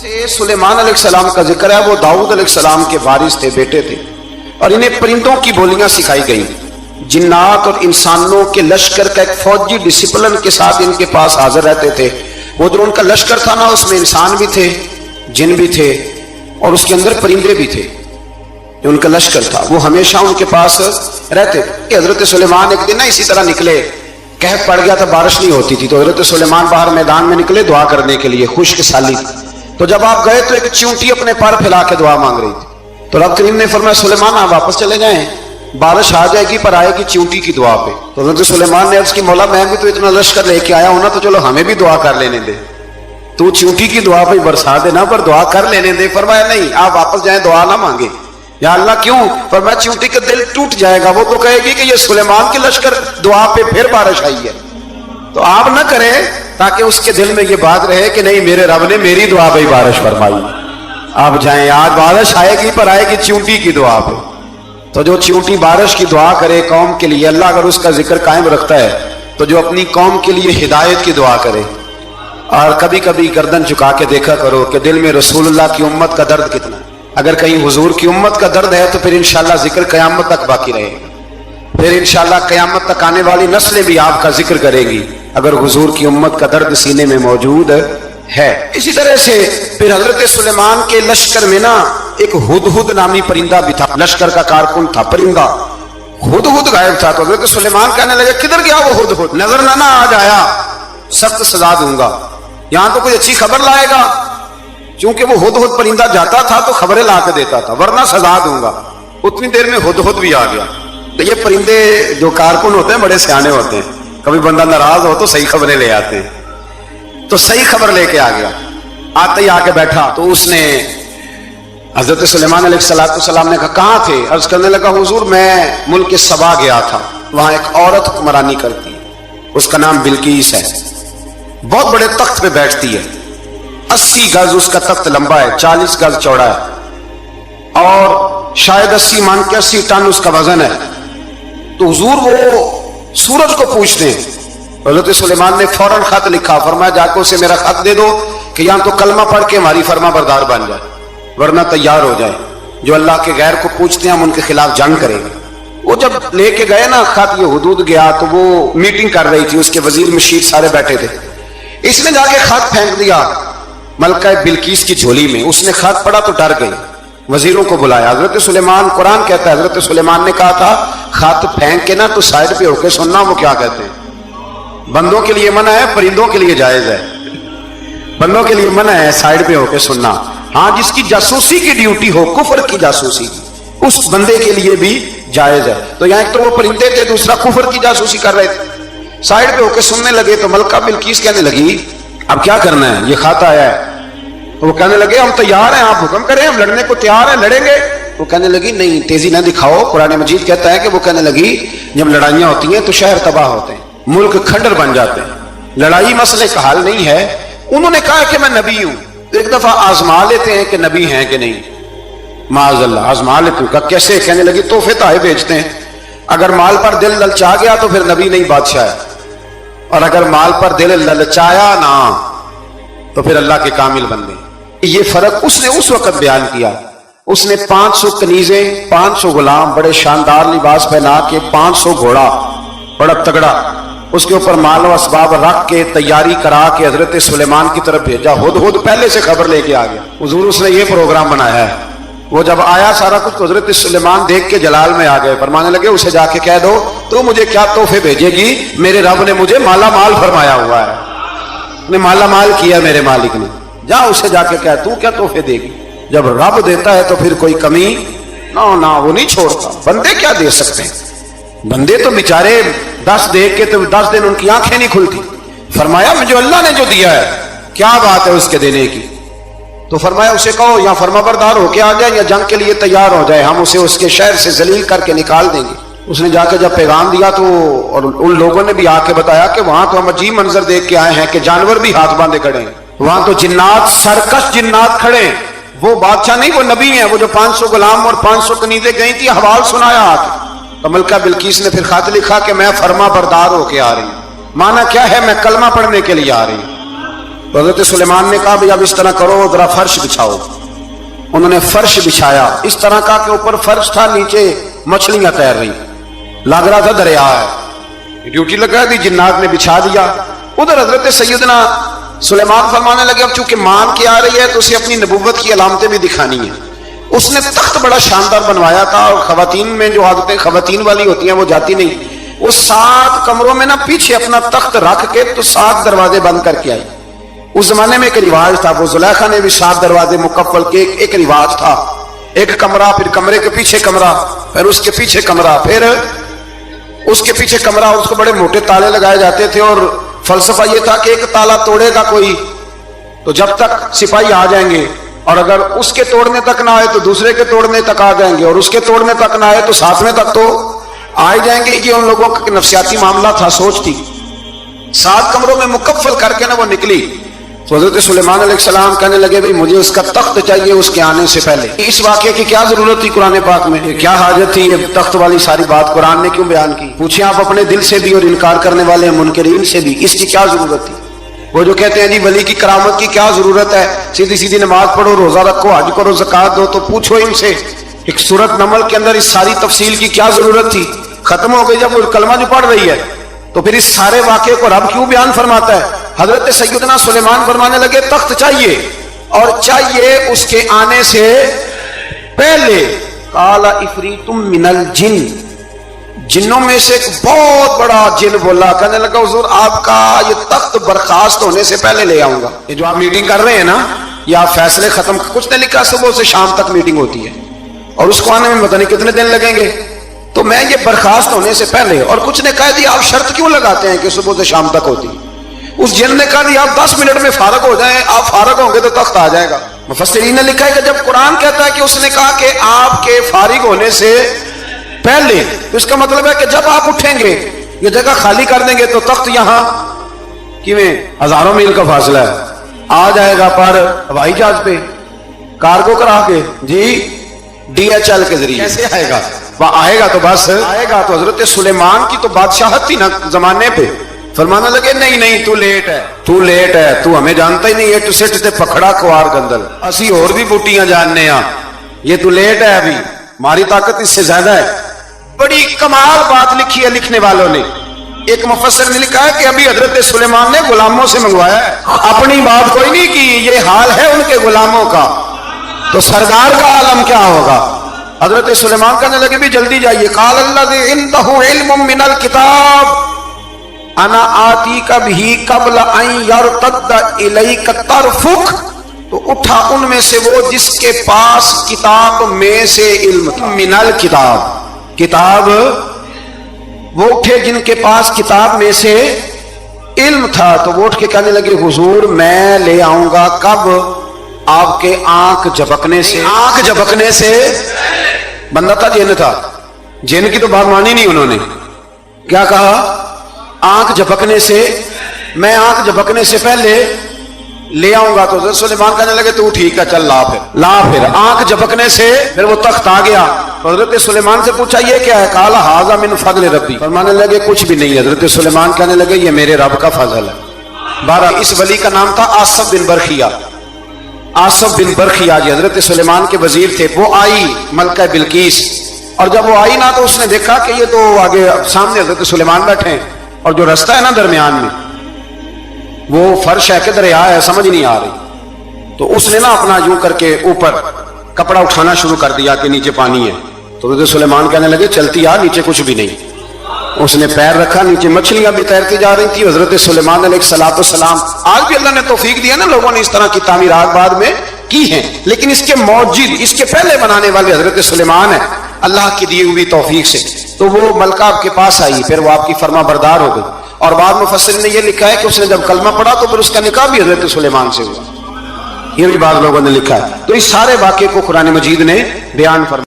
से सुलेमान अलैहिस्सलाम का जिक्र है, वो दाऊद अलैहिस्सलाम के वारिस थे, बेटे थे, और इन्हें परिंदों की बोलियां सिखाई गई। जिन्नात और इंसानों के लश्कर का एक फौजी डिसिप्लिन के साथ इनके पास हाजिर रहते थे। वो जो उनका लश्कर था ना, उसमें इंसान भी थे, जिन भी थे, और उसके अंदर परिंदे भी थे। उनका लश्कर था, वो हमेशा उनके पास रहते थे। हजरत सुलेमान एक दिन ना इसी तरह निकले, कहत पड़ गया था, बारिश नहीं होती थी, तो हजरत सुलेमान बाहर मैदान में निकले दुआ करने के लिए, खुश्क साली। तो जब आप गए तो एक चींटी अपने पर फैला के दुआ मांग रही थी। तो रब करीम ने फरमाया सुलेमान आप वापस चले जाएं, बारिश आ जाएगी पर आएगी चींटी की दुआ पे। तो हजरत सुलेमान ने अर्ज की, मौला मैं भी तो इतना लश्कर लेके आया हूं ना, तो चलो हमें भी दुआ कर लेने दे, तू चींटी की दुआ पे बरसा देना पर दुआ कर लेने दे। फरमाया नहीं, आप वापस जाएं, दुआ ना मांगे। या अल्लाह क्यों? फरमाया चींटी का दिल टूट जाएगा, वो तो कहेगी कि ये सुलेमान की लश्कर दुआ पे फिर बारिश आई है। तो आप ना करें, ताकि उसके दिल में ये बात रहे कि नहीं मेरे रब ने मेरी दुआ पे ही बारिश फरमाई। आप जाएं, आज बारिश आएगी पर आएगी चींटी की दुआ पे। तो जो चींटी बारिश की दुआ करे कौम के लिए, अल्लाह अगर उसका जिक्र कायम रखता है, तो जो अपनी कौम के लिए हिदायत की दुआ करे। और कभी कभी गर्दन झुका के देखा करो कि दिल में रसूलुल्लाह की उम्मत का दर्द कितना है। अगर कहीं हुजूर की उम्मत का दर्द है तो फिर इंशाअल्लाह जिक्र कयामत तक बाकी रहेगा। फिर इंशाअल्लाह कयामत तक आने वाली नस्लें भी आपका जिक्र करेंगी, अगर हुजूर की उम्मत का दर्द सीने में मौजूद है। इसी तरह से फिर हजरत सुलेमान के लश्कर में ना एक हुदहुद नामी परिंदा भी था, लश्कर का कारकुन था परिंदा। हुदहुद गायब था, तो हजरत सुलेमान कहने लगे किधर गया वो हुदहुद, नजर ना आज आया, सख्त सजा दूंगा, यहां तो कोई अच्छी खबर लाएगा। क्योंकि वो हुदहुद परिंदा जाता था तो खबरें ला के देता था, वरना सजा दूंगा। उतनी देर में हुदहुद भी आ गया। तो ये परिंदे जो कारकुन होते हैं बड़े सियाने होते हैं, कभी बंदा नाराज हो तो सही खबरें ले आते हैं। तो सही खबर लेके आ गया, आते ही आके बैठा। तो उसने हजरत सुलेमान अलैहिस्सलाम ने कहा कहां थे? अर्ज करने लगा हुजूर मैं मुल्क सबा गया था, वहां एक औरत हुक्मरानी करती है, उसका नाम बिल्कीस है, बहुत बड़े तख्त पे बैठती है, 80 गज उसका तख्त लंबा है, 40 गज चौड़ा है, और शायद 80 मान के 80 टन उसका वजन है। तो हुजूर वो सूरज को पूछते हैं। हज़रत सुलेमान ने फौरन खत लिखा, फरमाया जाकर उसे मेरा खत दे दो कि यहां तो कलमा पढ़ के हमारी फर्मा बरदार बन जाए, वरना तैयार हो जाए। जो अल्लाह के गैर को पूछते हैं हम उनके खिलाफ जंग करेंगे। वो जब लेके गए ना खत, ये हुदूद गया तो वो मीटिंग कर रही थी, उसके वजीर मशीर सारे बैठे थे। इसने जाके खत फेंक दिया मलका बिल्कीस की झोली में। उसने खत पढ़ा तो डर गई, वजीरों को बुलाया। हजरत सुलेमान, कुरान कहता है हजरत सुलेमान ने कहा था खत फेंक के ना तो साइड पे होके सुनना वो क्या कहते हैं। बंदों के लिए मना है, परिंदों के लिए जायज है। बंदों के लिए मना है साइड पे होके सुनना। हाँ, जिसकी जासूसी की ड्यूटी हो, कुफर की जासूसी, उस बंदे के लिए भी जायज है। तो यहाँ एक तो वो परिंदे थे, दूसरा कुफर की जासूसी कर रहे थे। साइड पे होके सुनने लगे तो मलका बिल्कीस कहने लगी अब क्या करना है, ये खाता आया है। तो वो कहने लगे हम तैयार हैं, आप हुक्म करें, हम लड़ने को तैयार हैं, लड़ेंगे। वो कहने लगी नहीं, तेजी ना दिखाओ। कुरान मजीद कहता है कि वो कहने लगी जब लड़ाइयां होती हैं तो शहर तबाह होते हैं, मुल्क खंडर बन जाते हैं, लड़ाई मसले का हाल नहीं है। उन्होंने कहा कि मैं नबी हूं, तो एक दफा आजमा लेते हैं कि नबी हैं कि नहीं। माज़अल्लाह, आजमा लेते हैं। कैसे? कहने लगी तोहफे ताहे भेजते हैं, अगर माल पर दिल ललचा गया तो फिर नबी नहीं बादशाह है, और अगर माल पर दिल ललचाया ना तो फिर अल्लाह के कामिल बंदे। ये फर्क उसने उस वक्त बयान किया। उसने 500 कनीजें, 500 गुलाम, बड़े शानदार लिबास पहना के, 500 घोड़ा बड़ा तगड़ा, उसके ऊपर माल व असबाब रख के तैयारी करा के हजरत सुलेमान की तरफ भेजा। हुदहुद पहले से खबर लेके आ गया। हुजूर उसने ये प्रोग्राम बनाया है। वो जब आया सारा कुछ, हजरत सुलेमान देख के जलाल में आ गए। फरमाने लगे उसे जाके कह दो तो मुझे क्या तोहफे भेजेगी, मेरे रब ने मुझे माला माल फरमाया हुआ है, ने माला माल किया मेरे मालिक ने। जा उसे जाके कह तू क्या तोहफे देगी। जब रब देता है तो फिर कोई कमी ना वो नहीं छोड़ता। बंदे क्या दे सकते हैं, बंदे तो बेचारे 10 दे के तो 10 दिन उनकी आंखें नहीं खुलती। फरमाया मुझे अल्लाह ने जो दिया है क्या बात है उसके देने की। तो फरमाया उसे कहो या फर्माबरदार होके आ जाए या जंग के लिए तैयार हो जाए, हम उसे उसके शहर से जलील करके निकाल देंगे। उसने जाकर जब पैगाम दिया तो और उन लोगों ने भी आके बताया कि वहां तो हम अजीब मंजर देख के आए हैं कि जानवर भी हाथ बांधे खड़े हैं, वहां तो जिन्नात, सरकश जिन्नात खड़े हैं। वो बादशाह नहीं, वो नबी है। वो जो 500 गुलाम और 500 कनीजे गई थी, हवाल सुनाया आके। तो मलका बिल्कीस ने फिर खत लिखा कि मैं फर्मा बरदार होके आ रही हूं। माना क्या है, मैं कलमा पढ़ने के लिए आ रही हूं। तो हजरत सुलेमान ने कहा भाई अब इस तरह करो, जरा फर्श बिछाओ। उन्होंने फर्श बिछाया, इस तरह का के ऊपर फर्श था, नीचे मछलियां तैर रही, लग रहा था दरिया है। ड्यूटी लगा दी, जिन्नात ने बिछा दिया। उधर हजरत सैयदना सुलेमान फरमाने लगे अब चूंकि मान के आ रही है तो उसे अपनी नबूवत की अलामतें भी दिखानी है। उसने तख्त बड़ा शानदार बनवाया था, और खवातीन में जो आदतें खवातीन वाली होती हैं वो जाती नहीं। वो 7 कमरों में ना पीछे अपना तख्त रख के तो 7 दरवाजे बंद करके आई। उस जमाने में एक रिवाज था, वो जुलेखा ने भी 7 दरवाजे मुकफ्फल के एक रिवाज था। एक कमरा, फिर कमरे के पीछे कमरा, फिर उसके पीछे कमरा, फिर उसके पीछे कमरा। उसको बड़े मोटे ताले लगाए जाते थे, और फलसफा ये था कि एक ताला तोड़ेगा कोई तो जब तक सिपाही आ जाएंगे, और अगर उसके तोड़ने तक ना आए तो दूसरे के तोड़ने तक आ जाएंगे, और उसके तोड़ने तक ना आए तो 7वें तक तो आ ही जाएंगे। ये उन लोगों का नफसियाती मामला था, सोच थी। 7 कमरों में मुकफ्फल करके ना वो निकली। तो हज़रत सुलेमान अलैहिस्सलाम कहने लगे भाई मुझे उसका तख्त चाहिए उसके आने से पहले। इस वाक़े की क्या जरूरत थी कुरान पाक में, क्या हाजत थी ये तख्त वाली सारी बात कुरान ने क्यों बयान की? पूछिए आप अपने दिल से भी और इनकार करने वाले मुनकरीन से भी, इसकी क्या जरूरत थी? वो जो कहते हैं जी वली की करामत की क्या जरूरत है, सीधी सीधी नमाज पढ़ो, रोजा रखो, हज करो, ज़कात दो, तो पूछो इनसे एक सूरत नमल के अंदर इस सारी तफसील की क्या जरूरत थी? खत्म हो गई जब वो कलमा जो पढ़ रही है, तो फिर इस सारे वाक़े को रब क्यों बयान फरमाता है? हजरत सैयदना सुलेमान फरमाने लगे तख्त चाहिए, और चाहिए उसके आने से पहले। काला इफरीतुम मिनल जिन, जिन्नों में से एक बहुत बड़ा जिन बोला, कहने लगा हुजूर आपका ये तख्त बर्खास्त होने से पहले ले आऊंगा। ये जो आप मीटिंग कर रहे हैं ना, ये आप फैसले खत्म, कुछ ने लिखा सुबह से शाम तक मीटिंग होती है और उसको आने में पता नहीं कितने दिन लगेंगे, तो मैं ये बर्खास्त होने से पहले। और कुछ ने कह दिया आप शर्त क्यों लगाते हैं कि सुबह से शाम तक होती? उस जिन ने कहा दिया आप 10 मिनट में फारग हो जाएं, आप फारग होंगे तो तख्त आ जाएगा। मुफस्सिरीन ने लिखा है कि जब कुरान कहता है कि उसने कहा कि आपके फारिग होने से पहले, तो इसका मतलब है कि जब आप उठेंगे ये जगह खाली कर देंगे तो तख्त यहां किवें हजारों मील का फासला है, आ जाएगा। पर हवाई जहाज पे कार्गो करा के जी DHL के जरिए कैसे आएगा? वह आएगा तो बस आएगा। तो हजरत सुलेमान की तो बादशाहत थी ना जमाने पे। फरमाने लगे नहीं नहीं तू लेट है, तू लेट है, तू हमें जानता ही नहीं है, तू सिट ते पखड़ा कुआर गंदल, असी और भी बूटियां जानने आ, ये तू लेट है, अभी हमारी ताकत इससे ज्यादा है। बड़ी कमाल बात लिखी है लिखने वालों ने। एक मुफस्सिर ने लिखा है कि अभी हजरत सुलेमान ने गुलामों से मंगवाया है, अपनी बात कोई नहीं की, ये हाल है उनके गुलामों का, तो सरदार का आलम क्या होगा? हजरत सुलेमान कहने लगे भी जल्दी जाइए। काल अल्लज़ी इंदहु इल्मुम मिनल किताब अना आती कभी कबल अन यरतद्द इलैका तरफुक, तो उठा उनमें से वो जिसके पास किताब में से इल्म था। मिनल किताब, किताब वो उठे जिनके पास किताब में से इल्म था, तो वो उठ के कहने लगे हुजूर मैं ले आऊंगा कब? आपके आंख झपकने से। आंख झपकने से बंदा था, जिन था, जिन की तो बात मानी नहीं उन्होंने। क्या कहा? आंख झपकने से, मैं आंख झपकने से पहले ले आऊंगा। तो हज़रत सुलेमान कहने लगे तू ठीक है चल ला फिर। आंख झपकने से फिर वो तख्त आ गया। तो हजरत सुलेमान से पूछा ये क्या है? काला हाजा मिन फज़ल रब्बी, फरमाने लगे कुछ भी नहीं। हजरत सुलेमान कहने लगे ये मेरे रब का फजल है। 12 इस वली का नाम था आसफ बिन बरखिया। आसफ बिन बरखिया जी हजरत सुलेमान के वजीर थे। वो आई मलका बिल्कीस, और जब वो आई ना तो उसने देखा कि ये तो आगे सामने हजरत सुलेमान बैठे हैं, और जो रास्ता है ना दरमियान में वो फर्श है कि दरिया है समझ नहीं आ रही। तो उसने ना अपना यूं करके ऊपर कपड़ा उठाना शुरू कर दिया कि नीचे पानी है। तो हज़रत सुलेमान कहने लगे चलती आ, नीचे कुछ भी नहीं। उसने पैर रखा, नीचे मछलियां भी तैरती जा रही थी। हजरत सुलेमान अलैहिस्सलाम, आज भी अल्लाह ने तौफीक दिया ना, लोगों ने इस तरह की तामीरात बाद में की है, लेकिन इसके मौजूद इसके पहले बनाने वाले हजरत सुलेमान है अल्लाह की दी हुई तौफीक से। तो वो मलका आपके पास आई, फिर वो आपकी फर्मा बरदार हो गई। और बाद मुफस्सिर ने यह लिखा है कि उसने जब कलमा पढ़ा तो फिर उसका निकाह भी हजरत सुलेमान से हुआ। ये भी बाद लोगों ने लिखा है। तो इस सारे वाक़े को कुरान मजीद ने बयान फरमाया।